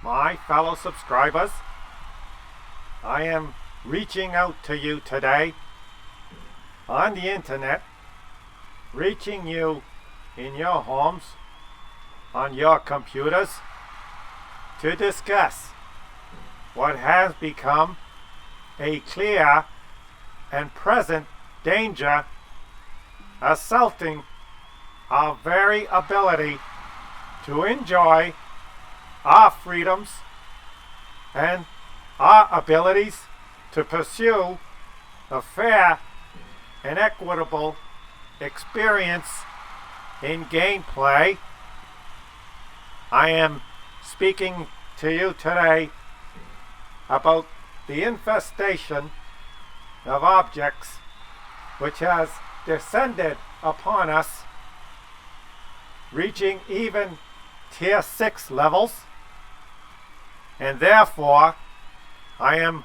my fellow subscribers. I am reaching out to you today on the internet, reaching you in your homes, on your computers, to discuss what has become a clear and present danger assaulting our very ability to enjoy our freedoms and our abilities to pursue a fair and equitable experience in gameplay. I am speaking to you today about the infestation of objects which has descended upon us, reaching even tier 6 levels, and therefore I am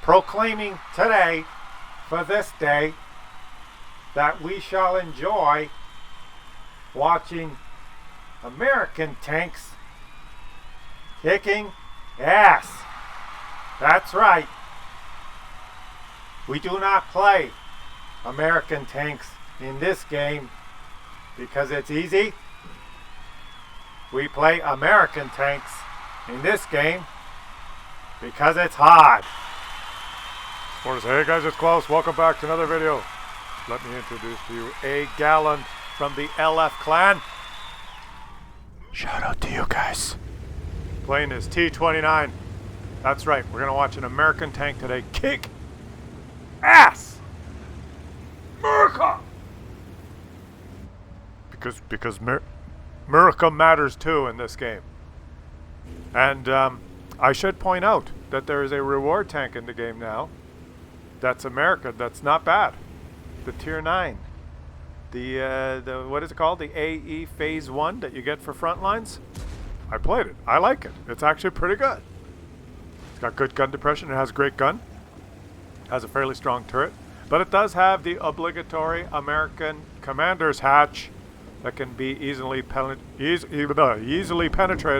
proclaiming today, for this day, that we shall enjoy watching American tanks kicking ass. That's right. We do not play American tanks in this game because it's easy. We play American tanks in this game because it's hard. Hey guys, it's Claus. Welcome back to another video. Let me introduce to you a gallant from the LF clan. Shout out to you guys. Playing his T-29. That's right, we're going to watch an American tank today kick ass. Murica! Because Murica matters too in this game. And I should point out that there is a reward tank in the game now. That's America. That's not bad. The tier 9. The what is it called? The AE Phase 1 that you get for front lines. I played it. I like it. It's actually pretty good. It's got good gun depression. It has a great gun. Has a fairly strong turret. But it does have the obligatory American Commander's hatch that can be easily penetrated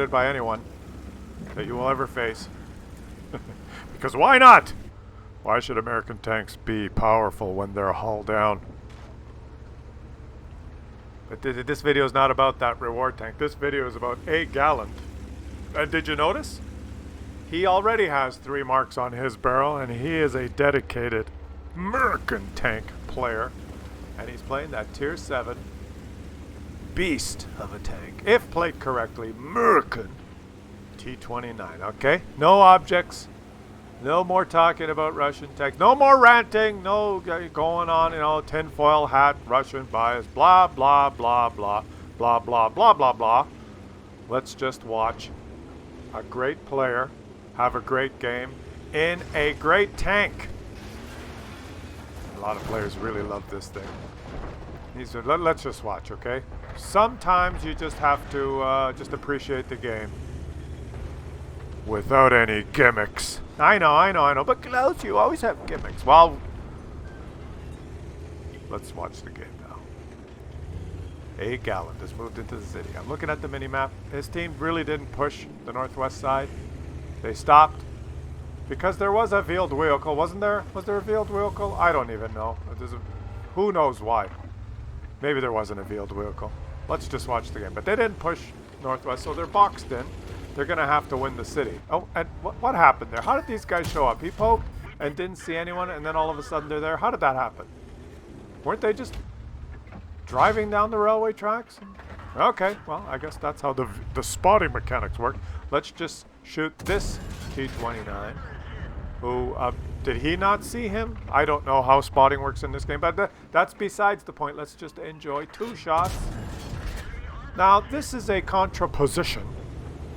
by anyone that you will ever face. Because why not? Why should American tanks be powerful when they're hull down? But this video is not about that reward tank. This video is about a gallant. And did you notice? He already has 3 marks on his barrel, and he is a dedicated American tank player. And he's playing that tier 7 beast of a tank. If played correctly, American T-29, okay? No objects. No more talking about Russian tanks. No more ranting. No going on, tinfoil hat, Russian bias, blah, blah, blah, blah, blah, blah, blah, blah, blah. Let's just watch a great player have a great game in a great tank. A lot of players really love this thing. Let's just watch, okay? Sometimes you just have to just appreciate the game without any gimmicks. I know. But Claus, you always have gimmicks. Well, let's watch the game now. A gallant has moved into the city. I'm looking at the mini-map. His team really didn't push the northwest side. They stopped because there was a veiled vehicle, wasn't there? Was there a veiled vehicle? I don't even know. Who knows why? Maybe there wasn't a veiled vehicle. Let's just watch the game. But they didn't push northwest, so they're boxed in. They're going to have to win the city. Oh, and what happened there? How did these guys show up? He poked and didn't see anyone, and then all of a sudden they're there. How did that happen? Weren't they just driving down the railway tracks? Okay, well, I guess that's how the spotting mechanics work. Let's just shoot this T-29. Who, did he not see him? I don't know how spotting works in this game, but that's besides the point. Let's just enjoy 2 shots. Now, this is a contraposition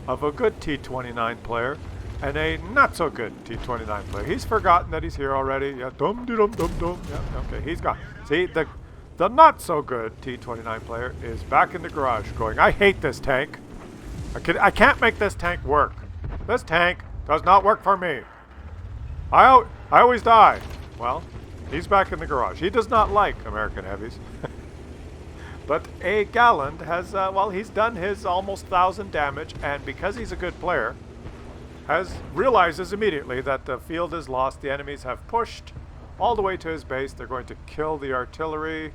of a good T-29 player and a not-so-good T-29 player. He's forgotten that he's here already. Yeah, dum-de-dum-dum-dum. Yeah, okay, he's gone. See, the not-so-good T-29 player is back in the garage going, I hate this tank. I can't make this tank work. This tank does not work for me. I always die. Well, he's back in the garage. He does not like American heavies. But A. Galland has, well, he's done his almost 1,000 damage, and because he's a good player, realizes immediately that the field is lost. The enemies have pushed all the way to his base. They're going to kill the artillery.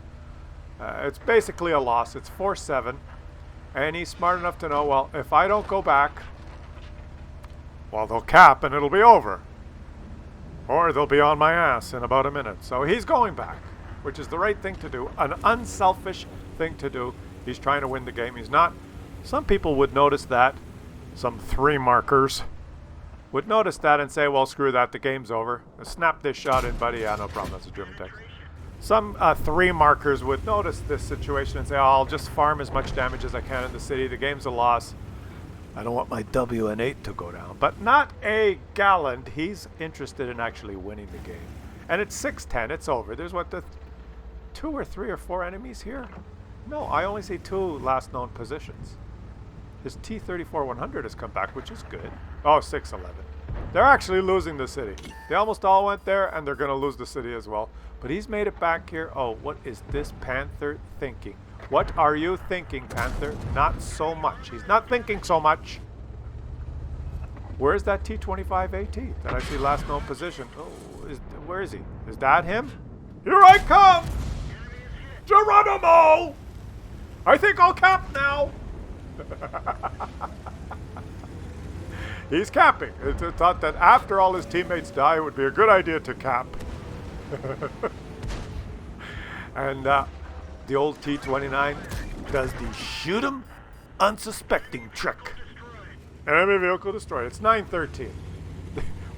It's basically a loss. It's 4-7. And he's smart enough to know, well, if I don't go back, well, they'll cap and it'll be over. Or they'll be on my ass in about a minute. So he's going back, which is the right thing to do. An unselfish thing to do. He's trying to win the game. He's not. Some people would notice that. Some 3 markers would notice that and say, well, screw that, the game's over. Snap this shot in, buddy. Yeah, no problem, that's a German tech. Some 3 markers would notice this situation and say, oh, I'll just farm as much damage as I can in the city. The game's a loss. I don't want my W and 8 to go down. But not A. Galland. He's interested in actually winning the game. And it's 6-10, it's over. There's what, 2 or 3 or 4 enemies here? No, I only see 2 last known positions. His T-34-100 has come back, which is good. Oh, 6-11. They're actually losing the city. They almost all went there, and they're going to lose the city as well. But he's made it back here. Oh, what is this Panther thinking? What are you thinking, Panther? Not so much. He's not thinking so much. Where's that T-25AT that I see last known position? Oh, where is he? Is that him? Here I come! Geronimo! I think I'll cap now. He's capping. It's thought that after all his teammates die, it would be a good idea to cap. And the old T-29 does the shoot 'em unsuspecting trick. Enemy vehicle destroyed. It's 9-13.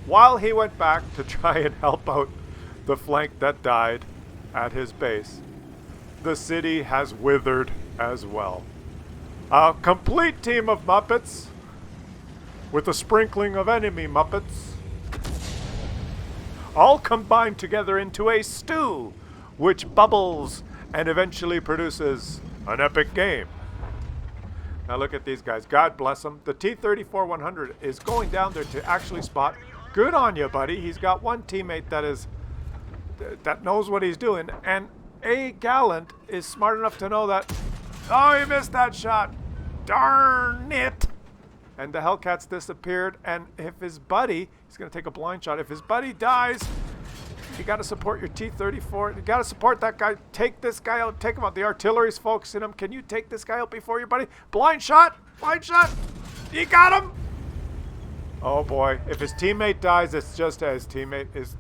While he went back to try and help out the flank that died at his base, the city has withered as well. A complete team of Muppets with a sprinkling of enemy Muppets all combined together into a stew which bubbles and eventually produces an epic game. Now look at these guys. God bless them. The T-34-100 is going down there to actually spot. Good on you, buddy. He's got one teammate that knows what he's doing, and A. Gallant is smart enough to know that, oh, he missed that shot. Darn it. And the Hellcats disappeared, and if his buddy, he's going to take a blind shot. If his buddy dies, you got to support your T-34. You got to support that guy. Take this guy out. Take him out. The artillery's focusing him. Can you take this guy out before your buddy? Blind shot. Blind shot. You got him. Oh, boy. If his teammate dies, it's just his teammate is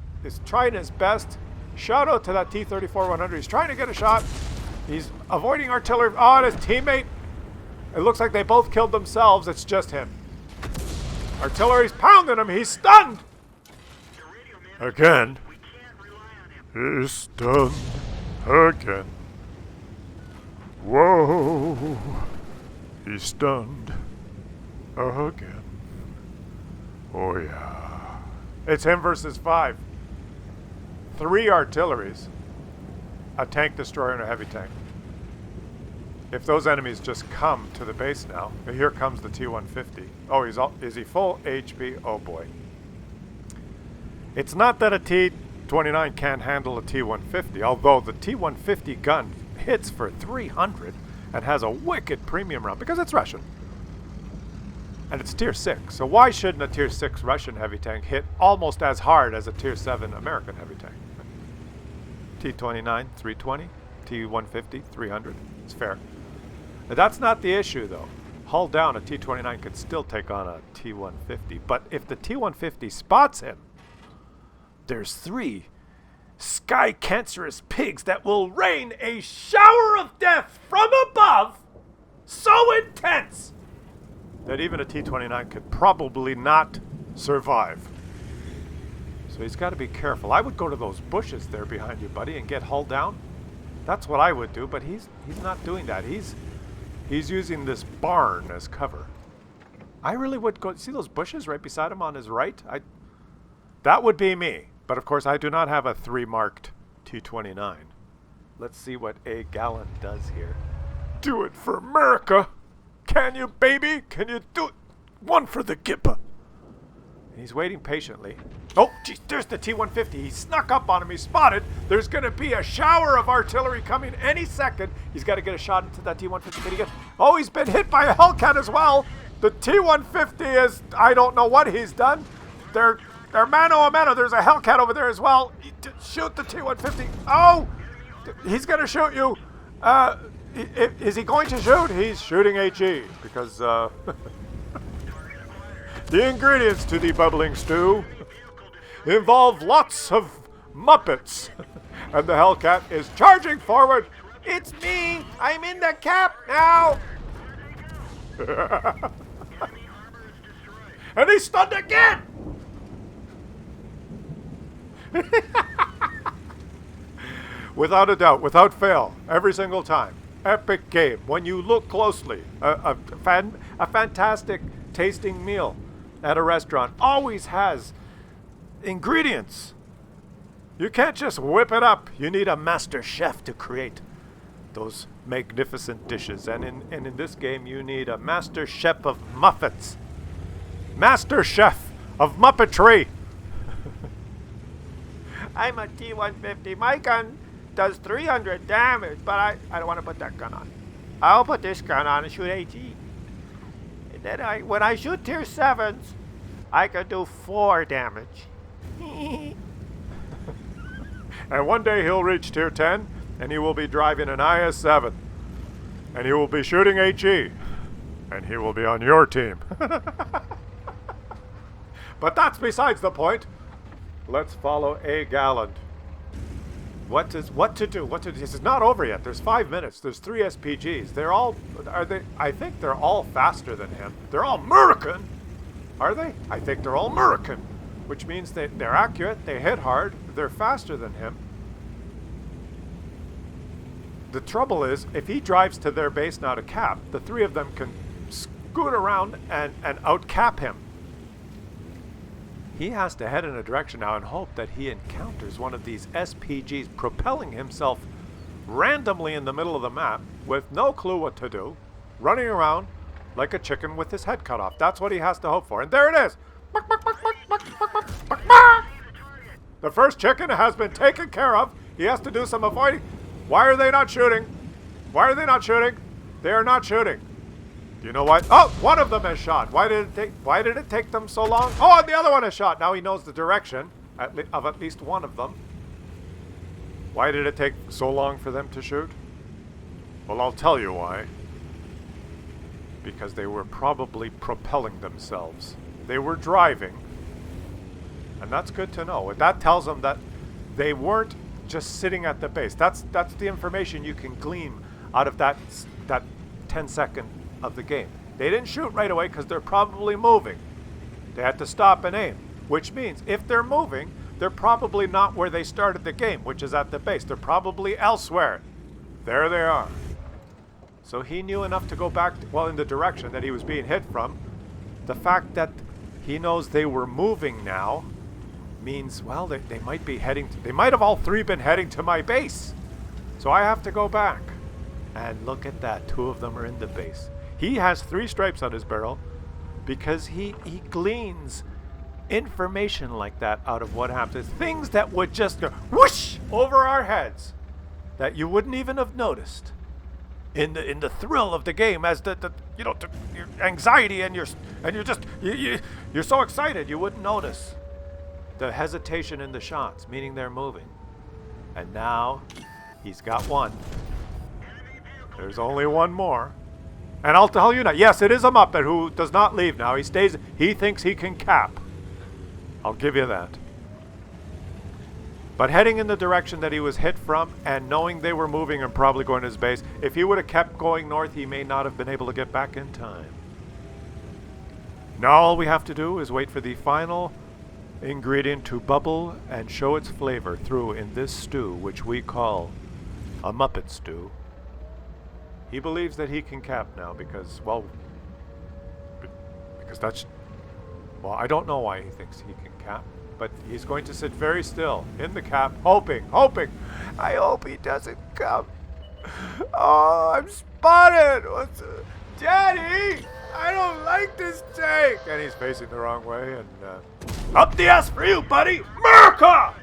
trying his best. Shout out to that T-34-100. He's trying to get a shot. He's avoiding artillery. Oh, and his teammate. It looks like they both killed themselves. It's just him. Artillery's pounding him. He's stunned. Again. He's stunned. Again. Whoa. He's stunned. Again. Oh, yeah. It's him versus 5. 3 artilleries. A tank destroyer and a heavy tank. If those enemies just come to the base now, here comes the T-150. Oh, is he full HP? Oh boy. It's not that a T-29 can't handle a T-150, although the T-150 gun hits for 300 and has a wicked premium round because it's Russian. And it's tier 6. So why shouldn't a tier 6 Russian heavy tank hit almost as hard as a tier 7 American heavy tank? T-29, 320. T-150, 300. It's fair. Now, that's not the issue, though. Hull down, a T-29 could still take on a T-150. But if the T-150 spots him, there's 3 sky cancerous pigs that will rain a shower of death from above so intense that even a T-29 could probably not survive. So he's got to be careful. I would go to those bushes there behind you, buddy, and get hull down. That's what I would do, but he's not doing that. He's using this barn as cover. I really would go see those bushes right beside him on his right. That would be me. But of course, I do not have a 3 marked T-29. Let's see what A. Gallant does here. Do it for Murica. Can you, baby? Can you do it? One for the Gippa. He's waiting patiently. Oh, geez, there's the T-150. He snuck up on him. He spotted There's going to be a shower of artillery coming any second. He's got to get a shot into that T-150. Can he get... Oh, he's been hit by a Hellcat as well. The T-150 is... I don't know what he's done. They're mano a mano. There's a Hellcat over there as well. Shoot the T-150. Oh! He's going to shoot you. Is he going to shoot? He's shooting HE because the ingredients to the bubbling stew involve lots of Muppets. And the Hellcat is charging forward. It's me. I'm in the cap now. And he's stunned again. Without a doubt, without fail, every single time. Epic game. When you look closely, a fantastic tasting meal at a restaurant always has ingredients. You can't just whip it up. You need a master chef to create those magnificent dishes. And in this game, you need a master chef of Muppets. Master chef of Muppetry. I'm a T-150. My gun does 300 damage, but I don't want to put that gun on. I'll put this gun on and shoot AT. And then when I shoot tier 7s, I can do 4 damage. And one day he'll reach tier 10, and he will be driving an IS-7. And he will be shooting HE. And he will be on your team. But that's besides the point. Let's follow A. Gallant. What to do? This is not over yet. There's 5 minutes. There's 3 SPGs. I think they're all faster than him. They're all Murican. Are they? I think they're all Murican. Which means they're accurate, they hit hard, they're faster than him. The trouble is, if he drives to their base now to cap, the 3 of them can scoot around and out-cap him. He has to head in a direction now and hope that he encounters one of these SPGs propelling himself randomly in the middle of the map with no clue what to do, running around like a chicken with his head cut off. That's what he has to hope for. And there it is! The first chicken has been taken care of. He has to do some avoiding. Why are they not shooting? Why are they not shooting? They are not shooting. Do you know why? Oh, one of them is shot. Why did it take them so long? Oh, and the other one is shot. Now he knows the direction of at least one of them. Why did it take so long for them to shoot? Well, I'll tell you why. Because they were probably propelling themselves. They were driving. And that's good to know. That tells them that they weren't just sitting at the base. That's the information you can glean out of that 10-second of the game. They didn't shoot right away because they're probably moving. They had to stop and aim, which means if they're moving, they're probably not where they started the game, which is at the base. They're probably elsewhere. There they are. So he knew enough to go back, in the direction that he was being hit from. The fact that he knows they were moving now means, well, they might be heading they might have all 3 been heading to my base. So I have to go back. And look at that, 2 of them are in the base. He has 3 stripes on his barrel because he gleans information like that out of what happens. Things that would just go whoosh over our heads that you wouldn't even have noticed in the thrill of the game, as your anxiety and you're so excited you wouldn't notice the hesitation in the shots, meaning they're moving. And now he's got one. There's only one more. And I'll tell you now, yes, it is a Muppet who does not leave now. He stays. He thinks he can cap. I'll give you that. But heading in the direction that he was hit from and knowing they were moving and probably going to his base, if he would have kept going north, he may not have been able to get back in time. Now all we have to do is wait for the final ingredient to bubble and show its flavor through in this stew, which we call a Muppet stew. He believes that he can cap now because that's... Well, I don't know why he thinks he can cap, but he's going to sit very still in the cap, hoping. I hope he doesn't come. Oh, I'm spotted. Daddy, I don't like this tank. And he's facing the wrong way, and up the ass for you, buddy. Murica!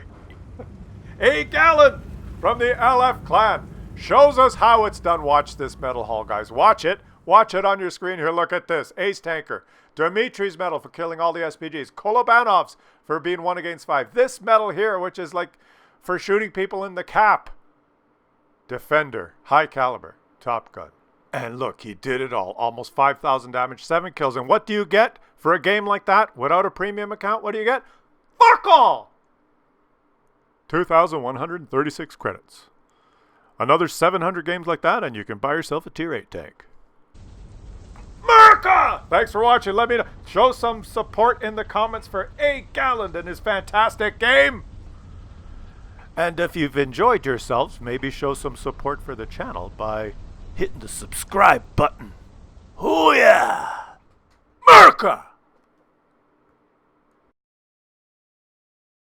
A Gallant from the LF clan shows us how it's done. Watch this medal haul, guys. Watch it. Watch it on your screen here. Look at this. Ace Tanker. Dimitri's medal for killing all the SPGs. Kolobanov's for being 1 against 5. This medal here, which is like for shooting people in the cap. Defender. High caliber. Top gun. And look, he did it all. Almost 5,000 damage, 7 kills. And what do you get for a game like that without a premium account? What do you get? Fuck all! 2,136 credits. Another 700 games like that, and you can buy yourself a tier 8 tank. Murica! Thanks for watching. Let me know. Show some support in the comments for A Gallant and his fantastic game. And if you've enjoyed yourselves, maybe show some support for the channel by hitting the subscribe button. Oh yeah! Murica!